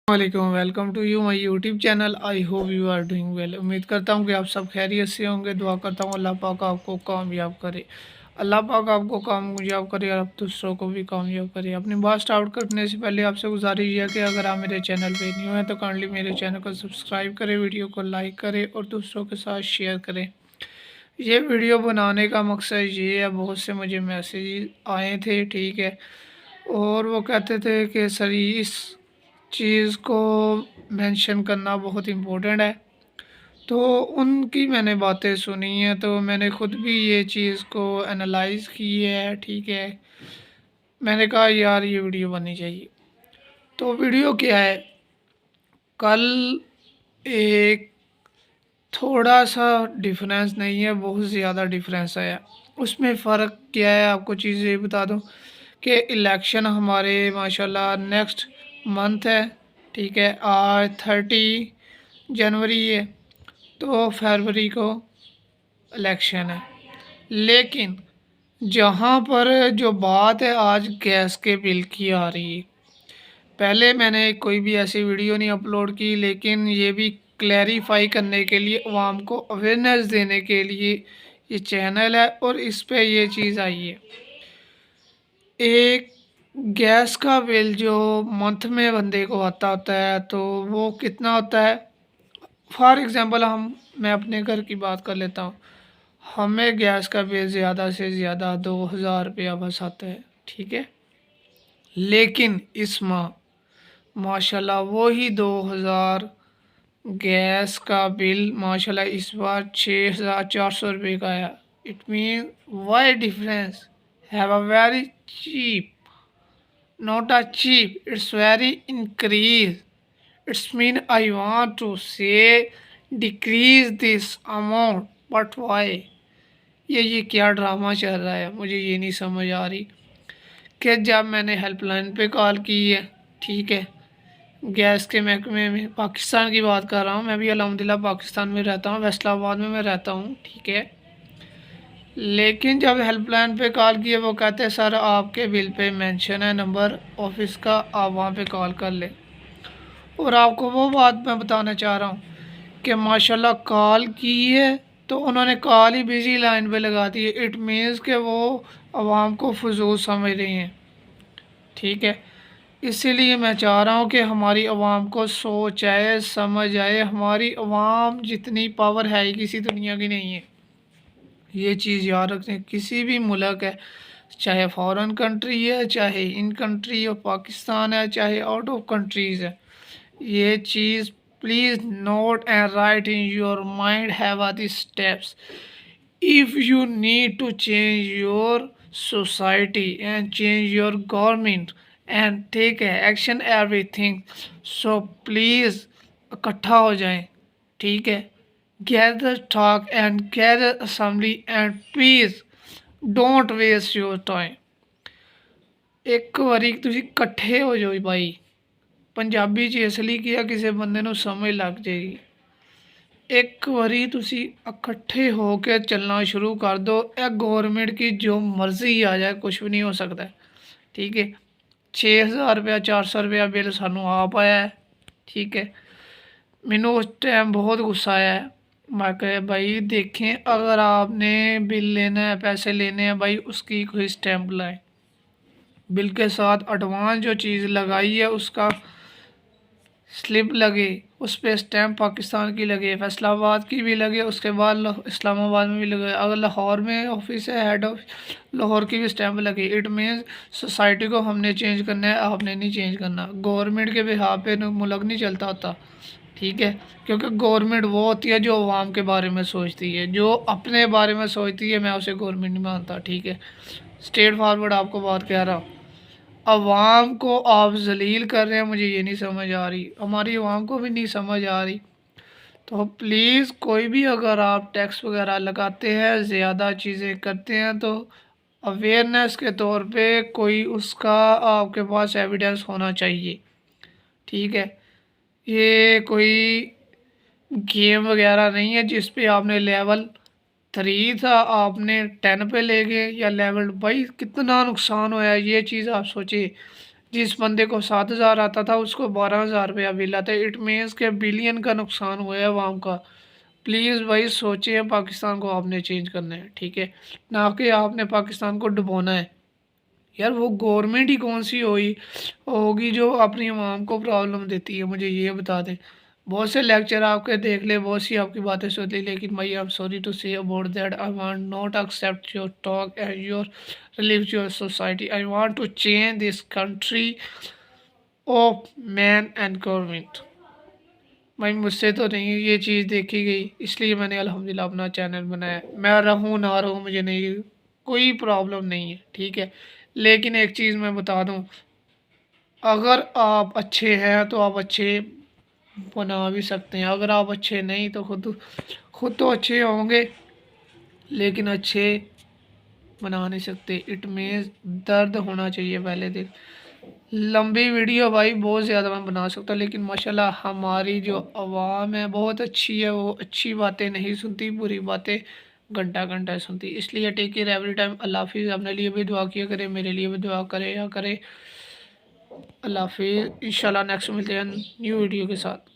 वालेकुम, welcome to you my YouTube channel. I hope you are doing well. उम्मीद करता हूँ कि आप सब खैरियत से होंगे। दुआ करता हूँ अल्लाह पाक आपको कामयाब करे। अल्लाह पाक आपको कामयाब करे और आप दूसरों को भी कामयाब करे। अपनी बात स्टार्ट करने से पहले आपसे गुजारिश है कि अगर आप मेरे चैनल पे न्यू हैं तो काइंडली मेरे चैनल को सब्सक्राइब करें, वीडियो को लाइक करें और दूसरों के साथ शेयर करें। ये वीडियो बनाने का मकसद ये है, बहुत से मुझे मैसेज आए थे, ठीक है, और वो कहते थे कि सर इस चीज़ को मेंशन करना बहुत इम्पोर्टेंट है। तो उनकी मैंने बातें सुनी हैं, तो मैंने ख़ुद भी ये चीज़ को एनालाइज़ की है, ठीक है। मैंने कहा यार ये वीडियो बननी चाहिए। तो वीडियो क्या है, कल एक थोड़ा सा डिफरेंस नहीं है, बहुत ज़्यादा डिफरेंस है। उसमें फ़र्क क्या है आपको चीज़ ये बता दूं कि इलेक्शन हमारे माशाल्लाह नेक्स्ट मंथ है, ठीक है। आज 30 जनवरी है, तो फरवरी को इलेक्शन है। लेकिन जहाँ पर जो बात है आज गैस के बिल की आ रही है, पहले मैंने कोई भी ऐसी वीडियो नहीं अपलोड की, लेकिन ये भी क्लैरिफाई करने के लिए, अवाम को अवेयरनेस देने के लिए ये चैनल है और इस पे ये चीज़ आई है। एक गैस का बिल जो मंथ में बंदे को आता होता है तो वो कितना होता है। फॉर एग्ज़ाम्पल मैं अपने घर की बात कर लेता हूँ। हमें गैस का बिल ज़्यादा से ज़्यादा 2000 रुपया बस आता है, ठीक है। लेकिन इस माह माशाल्लाह वो ही 2000 गैस का बिल माशाल्लाह इस बार 6400 रुपये का आया। It mean why difference have a very cheap, not a cheap, it's very increase. It's mean I want to say decrease this amount, but why? ये क्या ड्रामा चल रहा है, मुझे ये नहीं समझ आ रही कि जब मैंने हेल्पलाइन पे कॉल की है, ठीक है, गैस के महकमे में, पाकिस्तान की बात कर रहा हूँ, मैं भी अल्हम्दुलिल्लाह पाकिस्तान में रहता हूँ, फैसलाबाद में मैं रहता हूँ, ठीक है। लेकिन जब हेल्पलाइन पे कॉल किए वो कहते हैं सर आपके बिल पे मेंशन है नंबर ऑफिस का, आप वहाँ पे कॉल कर लें। और आपको वो बात मैं बताना चाह रहा हूँ कि माशाल्लाह कॉल की है तो उन्होंने कॉल ही बिजी लाइन पे लगा दी है। इट मीन्स कि वो आवाम को फजूल समझ रही हैं, ठीक है। इसीलिए मैं चाह रहा हूँ कि हमारी आवाम को सोच आए, समझ आए। हमारी आवाम जितनी पावर है किसी दुनिया की नहीं है, ये चीज़ याद रखें। किसी भी मुल्क है, चाहे फॉरेन कंट्री है, चाहे इन कंट्री और पाकिस्तान है, चाहे आउट ऑफ कंट्रीज़ है, ये चीज़ please note and write in your mind have are this steps. If you need to change your society and change your government and take action everything, so please इकट्ठा हो जाएं, ठीक है। gather talk and gather assembly and please don't waste your time। एक ਵਾਰੀ ਤੁਸੀਂ ਇਕੱਠੇ ਹੋ ਜਾਓ भाई। पंजाबी च इसलिए किया किसी बंदे ਨੂੰ समझ लग जाएगी। एक वारी तुसी इकट्ठे होकर चलना शुरू कर दो। यह गवर्नमेंट की जो मर्जी आ जाए कुछ भी नहीं हो सकता, ठीक है। 6000 रुपया 400 रुपया बिल सानू आ पाया है, ठीक है। मैनू उस टाइम बहुत गुस्सा आया है। मैं कहे भाई देखें, अगर आपने बिल लेना है, पैसे लेने हैं भाई, उसकी कोई स्टैंप लाए। बिल के साथ एडवांस जो चीज़ लगाई है उसका स्लिप लगे, उस पर स्टैंप पाकिस्तान की लगे, फैसलाबाद की भी लगे, उसके बाद इस्लामाबाद में भी लगे। अगर लाहौर में ऑफिस है, हेड ऑफिस लाहौर की भी स्टैंप लगे। इट मीन्स सोसाइटी को हमने चेंज करना है, आपने नहीं चेंज करना। गवर्नमेंट के बिहार पे मुल्क नहीं चलता होता, ठीक है। क्योंकि गवर्नमेंट वो होती है जो अवाम के बारे में सोचती है। जो अपने बारे में सोचती है मैं उसे गवर्नमेंट नहीं मानता, ठीक है। स्ट्रेट फॉरवर्ड आपको बात कह रहा हूँ। अवाम को आप जलील कर रहे हैं, मुझे ये नहीं समझ आ रही, हमारी अवाम को भी नहीं समझ आ रही। तो प्लीज़ कोई भी अगर आप टैक्स वगैरह लगाते हैं, ज़्यादा चीज़ें करते हैं, तो अवेयरनेस के तौर पे कोई उसका आपके पास एविडेंस होना चाहिए, ठीक है। ये कोई गेम वगैरह नहीं है जिस पे आपने लेवल 3 था आपने 10 पे ले गए, या लेवल, भाई कितना नुकसान हुआ है ये चीज़ आप सोचिए। जिस बंदे को 7,000 आता था उसको 12,000 रुपया बिल आता है। इट मीन्स के बिलियन का नुकसान हुआ है अवाम का। प्लीज़ भाई सोचिए, पाकिस्तान को आपने चेंज करना है, ठीक है, ना कि आपने पाकिस्तान को डुबोना है। यार वो गवर्नमेंट ही कौन सी होगी जो अपनी आवाम को प्रॉब्लम देती है, मुझे ये बता दें। बहुत से लेक्चर आपके देख ले, बहुत सी आपकी बातें सुन ली, लेकिन भाई I am sorry to say about that, I want not accept your talk and your religious society. I want to change this country of man and government. भाई मुझसे तो नहीं ये चीज़ देखी गई, इसलिए मैंने अल्हम्दुलिल्लाह अपना चैनल बनाया। मैं रहूँ ना रहूँ मुझे नहीं, कोई प्रॉब्लम नहीं है, ठीक है। लेकिन एक चीज़ मैं बता दूँ, अगर आप अच्छे हैं तो आप अच्छे बना भी सकते हैं, अगर आप अच्छे नहीं तो खुद तो अच्छे होंगे लेकिन अच्छे बना नहीं सकते। इट मीन्स दर्द होना चाहिए पहले दिन। लंबी वीडियो भाई बहुत ज़्यादा मैं बना सकता, लेकिन माशाल्लाह हमारी जो आवाम है बहुत अच्छी है, वो अच्छी बातें नहीं सुनती, बुरी बातें घंटा घंटा सुनती। इसलिए टेक केयर एवरी टाइम। अल्लाह हाफिज़। अपने लिए भी दुआ किया करें, मेरे लिए भी दुआ करें या करें। अल्लाह हाफिज़। इंशाल्लाह नेक्स्ट मिलते हैं न्यू वीडियो के साथ।